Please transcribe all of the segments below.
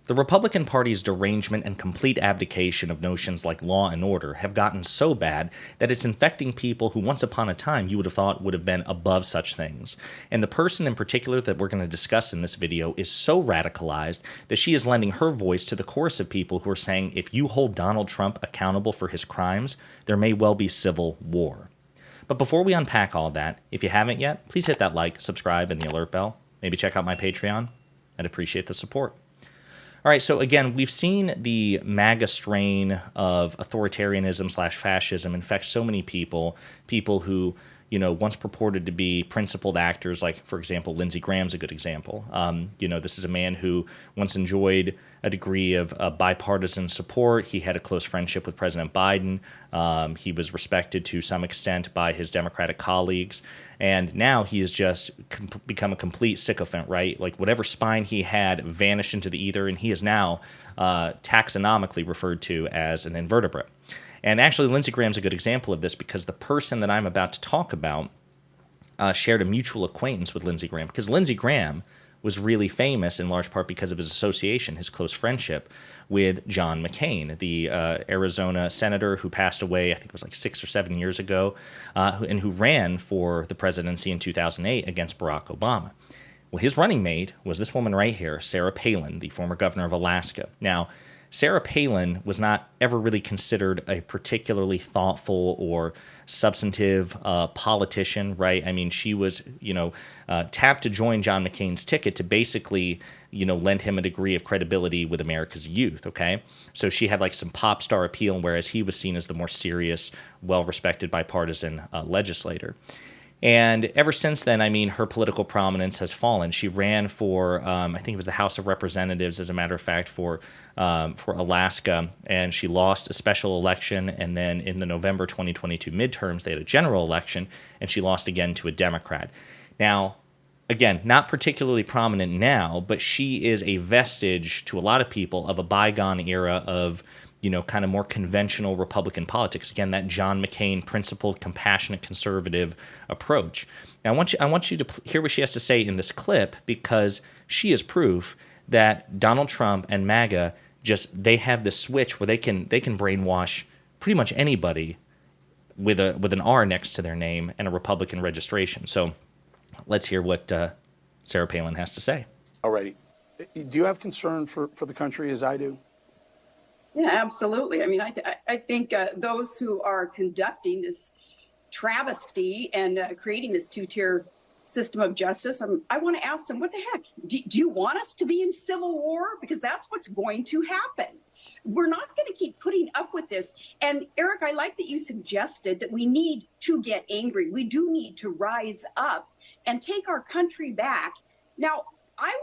The Republican Party's derangement and complete abdication of notions like law and order have gotten so bad that it's infecting people who once upon a time you would have thought would have been above such things. And the person in particular that we're going to discuss in this video is so radicalized that she is lending her voice to the chorus of people who are saying if you hold Donald Trump accountable for his crimes, there may well be civil war. But before we unpack all that, if you haven't yet, please hit that like, subscribe, and the alert bell. Maybe check out my Patreon. I'd appreciate the support. All right, so again, we've seen the MAGA strain of authoritarianism slash fascism infect so many people who, once purported to be principled actors, like, for example, Lindsey Graham's a good example. This is a man who once enjoyed a degree of bipartisan support. He had a close friendship with President Biden. He was respected to some extent by his Democratic colleagues. And now he has just become a complete sycophant, right? Like whatever spine he had vanished into the ether, and he is now taxonomically referred to as an invertebrate. And actually, Lindsey Graham's a good example of this because the person that I'm about to talk about shared a mutual acquaintance with Lindsey Graham, because Lindsey Graham was really famous in large part because of his association, his close friendship with John McCain, the Arizona senator who passed away, I think it was like 6 or 7 years ago, and who ran for the presidency in 2008 against Barack Obama. Well, his running mate was this woman right here, Sarah Palin, the former governor of Alaska. Now, Sarah Palin was not ever really considered a particularly thoughtful or substantive politician, right? I mean, she was, tapped to join John McCain's ticket to basically, lend him a degree of credibility with America's youth, okay? So she had like some pop star appeal, whereas he was seen as the more serious, well-respected bipartisan legislator. And ever since then, I mean, her political prominence has fallen. She ran for, I think it was the House of Representatives, as a matter of fact, for Alaska, and she lost a special election. And then in the November 2022 midterms, they had a general election, and she lost again to a Democrat. Now, again, not particularly prominent now, but she is a vestige to a lot of people of a bygone era of kind of more conventional Republican politics. Again, that John McCain principled, compassionate, conservative approach. Now, I want you to hear what she has to say in this clip, because she is proof that Donald Trump and MAGA they have this switch where they can brainwash pretty much anybody with an R next to their name and a Republican registration. So let's hear what Sarah Palin has to say. Alrighty. Do you have concern for the country as I do? Yeah, absolutely. I mean, I think those who are conducting this travesty and creating this two-tier system of justice, I want to ask them, what the heck? Do you want us to be in civil war? Because that's what's going to happen. We're not going to keep putting up with this. And Eric, I like that you suggested that we need to get angry. We do need to rise up and take our country back. Now, I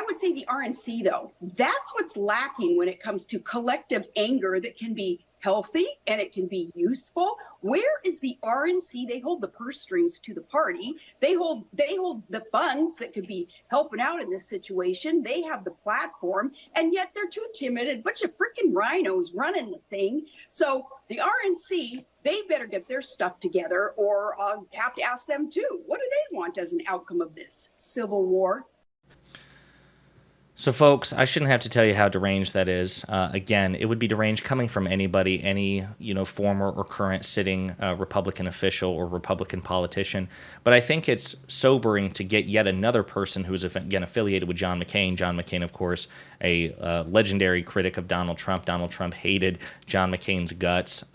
would say the RNC, though, that's what's lacking when it comes to collective anger that can be healthy and it can be useful. Where is the RNC? They hold the purse strings to the party. They hold the funds that could be helping out in this situation. They have the platform, and yet they're too timid. A bunch of freaking rhinos running the thing. So the RNC, they better get their stuff together, or I'll have to ask them too. What do they want as an outcome of this civil war? So, folks, I shouldn't have to tell you how deranged that is. Again, it would be deranged coming from anybody, any former or current sitting Republican official or Republican politician. But I think it's sobering to get yet another person who is, again, affiliated with John McCain. John McCain, of course, a legendary critic of Donald Trump. Donald Trump hated John McCain's guts.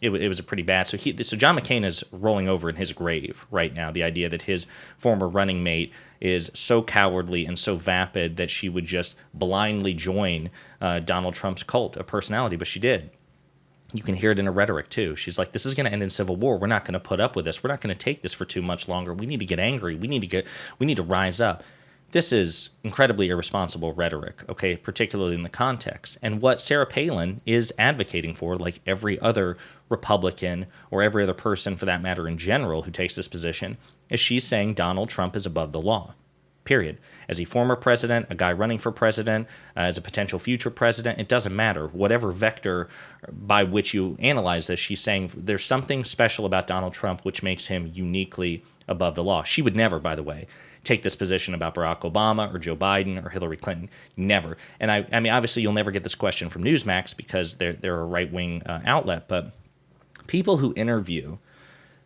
It was a pretty bad. So John McCain is rolling over in his grave right now. The idea that his former running mate is so cowardly and so vapid that she would just blindly join Donald Trump's cult of personality, but she did. You can hear it in her rhetoric, too. She's like, this is going to end in civil war. We're not going to put up with this. We're not going to take this for too much longer. We need to get angry. We need to rise up. This is incredibly irresponsible rhetoric, okay, particularly in the context. And what Sarah Palin is advocating for, like every other Republican or every other person for that matter in general who takes this position, is she's saying Donald Trump is above the law, period. As a former president, a guy running for president, as a potential future president, it doesn't matter. Whatever vector by which you analyze this, she's saying there's something special about Donald Trump which makes him uniquely above the law. She would never, by the way, take this position about Barack Obama or Joe Biden or Hillary Clinton. Never. And I mean, obviously, you'll never get this question from Newsmax because they're a right-wing outlet, but people who interview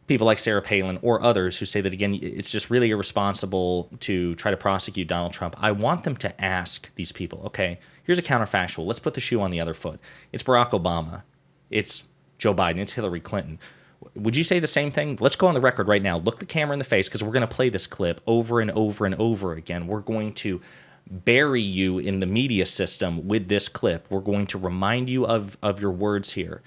people like Sarah Palin or others who say that, again, it's just really irresponsible to try to prosecute Donald Trump, I want them to ask these people, okay, here's a counterfactual. Let's put the shoe on the other foot. It's Barack Obama. It's Joe Biden. It's Hillary Clinton. Would you say the same thing? Let's go on the record right now. Look the camera in the face, because we're going to play this clip over and over and over again. We're going to bury you in the media system with this clip. We're going to remind you of your words here.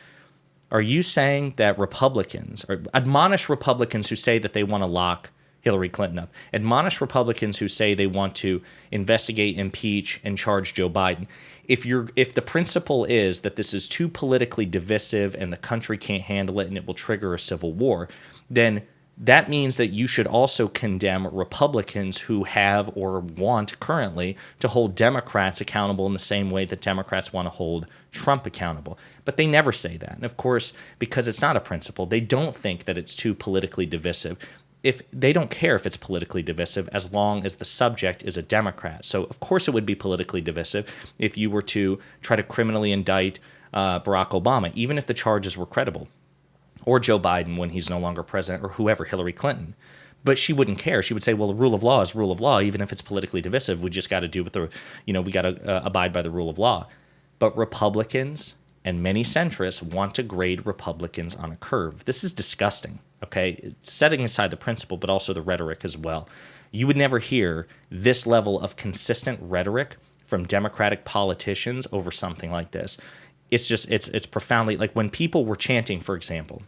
Are you saying that Republicans, or admonish Republicans who say that they want to lock Hillary Clinton up, admonish Republicans who say they want to investigate, impeach, and charge Joe Biden? If the principle is that this is too politically divisive and the country can't handle it and it will trigger a civil war, then that means that you should also condemn Republicans who have or want currently to hold Democrats accountable in the same way that Democrats want to hold Trump accountable. But they never say that. And of course, because it's not a principle, they don't think that it's too politically divisive. If they don't care if it's politically divisive as long as the subject is a Democrat. So of course it would be politically divisive if you were to try to criminally indict Barack Obama, even if the charges were credible, or Joe Biden when he's no longer president, or whoever, Hillary Clinton. But she wouldn't care. She would say, well, the rule of law is rule of law, even if it's politically divisive. We just got to do with we got to abide by the rule of law. But Republicans and many centrists want to grade Republicans on a curve. This is disgusting, okay? Setting aside the principle, but also the rhetoric as well. You would never hear this level of consistent rhetoric from Democratic politicians over something like this. It's just, it's profoundly, like when people were chanting, for example,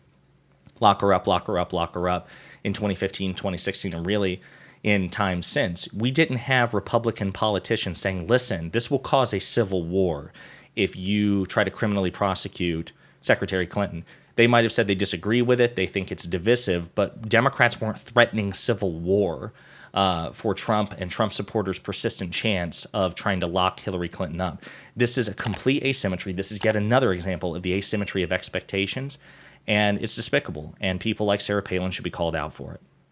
lock her up, lock her up, lock her up in 2015, 2016, and really in times since, we didn't have Republican politicians saying, listen, this will cause a civil war if you try to criminally prosecute Secretary Clinton. They might have said they disagree with it, they think it's divisive, but Democrats weren't threatening civil war for Trump and Trump supporters' persistent chance of trying to lock Hillary Clinton up. This is a complete asymmetry. This is yet another example of the asymmetry of expectations, and it's despicable, and people like Sarah Palin should be called out for it.